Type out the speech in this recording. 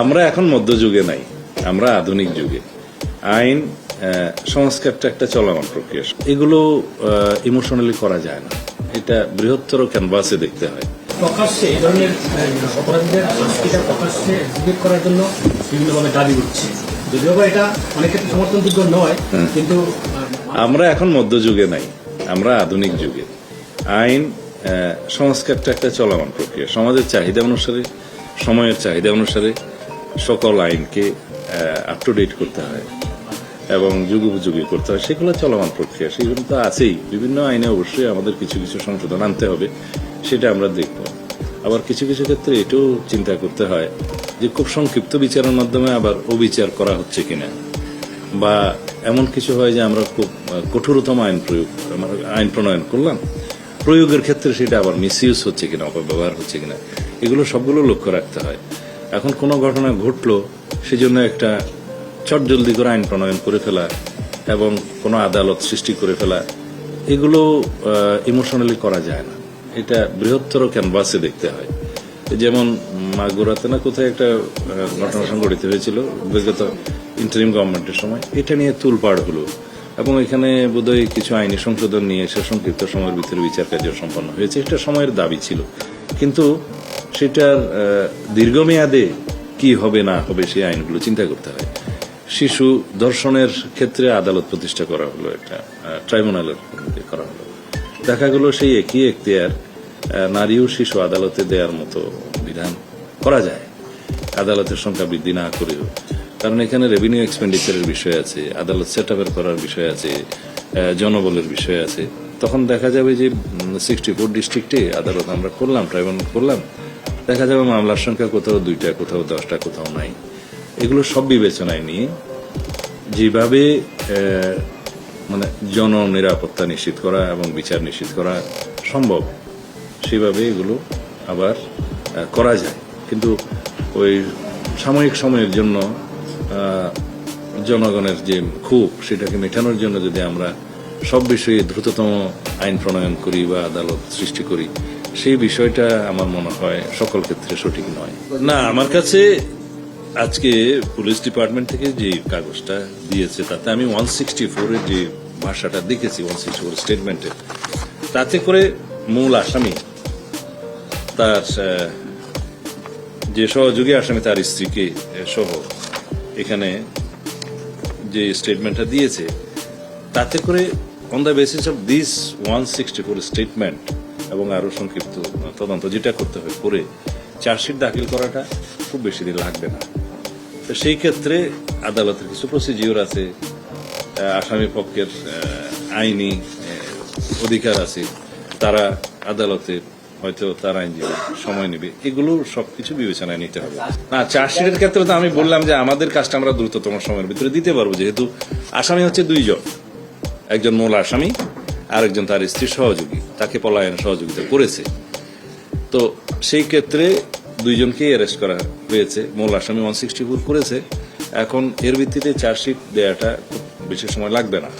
আমরা এখন মধ্যযুগে নাই, আমরা আধুনিক যুগে। আইন সংস্কারটা একটা চলমান প্রক্রিয়া, এগুলো ইমোশনালি করা যায় না, এটা বৃহত্তর ক্যানভাসে দেখতে হয়। প্রকাশ্যে এই ধরনের অপরাধীদের শাস্তিটা প্রকাশ্যে এক্সিকিউট করার জন্য বিভিন্নভাবে দাবি উঠছে, যদিও বা এটা অনেক ক্ষেত্রে সমর্থনযোগ্য নয়, কিন্তু আমরা এখন মধ্যযুগে নাই, আমরা আধুনিক যুগে। আইন সংস্কারটা একটা চলমান প্রক্রিয়া, সমাজের চাহিদা অনুসারে, সময়ের চাহিদা অনুসারে সকল আইনকে আপ টু ডেট করতে হয় এবং যুগোপযোগী করতে হয়, সেগুলো চলমান প্রক্রিয়া, সেগুলো তো আছেই। বিভিন্ন আইনে অবশ্যই আমাদের কিছু কিছু সংশোধন আনতে হবে, সেটা আমরা দেখব। আবার কিছু কিছু ক্ষেত্রে এটাও চিন্তা করতে হয় যে খুব সংক্ষিপ্ত বিচারের মাধ্যমে আবার অবিচার করা হচ্ছে কিনা, বা এমন কিছু হয় যে আমরা খুব কঠোরতম আইন প্রণয়ন করলাম, প্রয়োগের ক্ষেত্রে সেটা আবার মিসইউজ হচ্ছে কিনা, অপব্যবহার হচ্ছে কিনা, এগুলো সবগুলো লক্ষ্য রাখতে হয়। এখন কোনো ঘটনা ঘটলো, সেজন্য একটা চটজলদি করে আইন প্রণয়ন করে ফেলা এবং কোনো আদালত সৃষ্টি করে ফেলা, এগুলো ইমোশনালি করা যায় না, এটা বৃহত্তর ক্যানভাসে দেখতে হয়। যেমন মাগুরাতে না কোথায় একটা ঘটনা সংঘটিত হয়েছিল বিগত ইন্টারিম গভর্নমেন্টের সময়, এটা নিয়ে তুলপাড় হলো এবং এখানে বোধহয় কিছু আইনি সংশোধন নিয়ে এসে সংক্ষিপ্ত সময়ের ভিতরে বিচার কার্য সম্পন্ন হয়েছে। এটা সময়ের দাবি ছিল, কিন্তু সেটার দীর্ঘমেয়াদে কি হবে না হবে সেই আইনগুলো চিন্তা করতে হয়। শিশু ধর্ষণের ক্ষেত্রে আদালত প্রতিষ্ঠা করা হলো, একটা ট্রাইব্যুনালের করা হলো, দেখা গেল সেই একই এখতিয়ার নারী ও শিশু আদালতে দেওয়ার মতো বিধান করা যায়, আদালতের সংখ্যা বৃদ্ধি না করেও। কারণ এখানে রেভিনিউ এক্সপেন্ডিচারের বিষয় আছে, আদালত সেট আপের করার বিষয় আছে, জনবলের বিষয় আছে। তখন দেখা যাবে যে 64 ডিস্ট্রিক্টে আদালত আমরা করলাম, ট্রাইব্যুনাল করলাম, দেখা যাবে মামলার সংখ্যা কোথাও 2টা, কোথাও 10টা, কোথাও নাই। এগুলো সব বিবেচনায় নিয়ে যেভাবে মানে জননিরাপত্তা নিশ্চিত করা এবং বিচার নিশ্চিত করা সম্ভব, সেভাবে এগুলো আবার করা যায়। কিন্তু ওই সাময়িক সময়ের জন্য জনগণের যে ক্ষোভ, সেটাকে মেটানোর জন্য যদি আমরা সব বিষয়ে দ্রুততম আইন প্রণয়ন করি বা আদালত সৃষ্টি করি, সেই বিষয়টা আমার মনে হয় সকল ক্ষেত্রে সঠিক নয়। না, আমার কাছে আজকে পুলিশ ডিপার্টমেন্ট থেকে যে কাগজটা দিয়েছে, তাতে আমি 164-এর যে ভাষাটা দেখেছি, 164 স্টেটমেন্টে, তাতে করে মূল আসামি তার যে সহযোগী আসামি তার স্ত্রীকে সহ এখানে যে স্টেটমেন্টটা দিয়েছে, তাতে করে on the basis of this 164 statement এবং আরো সংক্ষিপ্ত তদন্ত যেটা করতে হবে করে চার্জশিট দাখিল করাটা খুব বেশি দিন লাগবে না। তো সেই ক্ষেত্রে আদালতের কিছু প্রসিডিওর আছে, আসামি পক্ষের আইনি অধিকার আছে, তারা আদালতে হয়তো তার আইনজীবী সময় নেবে, এগুলো সবকিছু বিবেচনায় নিতে হবে। না, চার্জশিটের ক্ষেত্রে তো আমি বললাম যে আমাদের কাজটা আমরা দ্রুততম সময়ের ভিতরে দিতে পারবো, যেহেতু আসামি হচ্ছে 2 জন, একজন মূল আসামি আর একজন তার স্ত্রীর সহযোগী, তাকে পলায়ন সহযোগিতা করেছে। তো সেই ক্ষেত্রে 2 জনকেই অ্যারেস্ট করা হয়েছে, মূল আসামি 164 করেছে। এখন এর ভিত্তিতে চার্জশিট দেওয়াটা খুব বেশি সময় লাগবে না।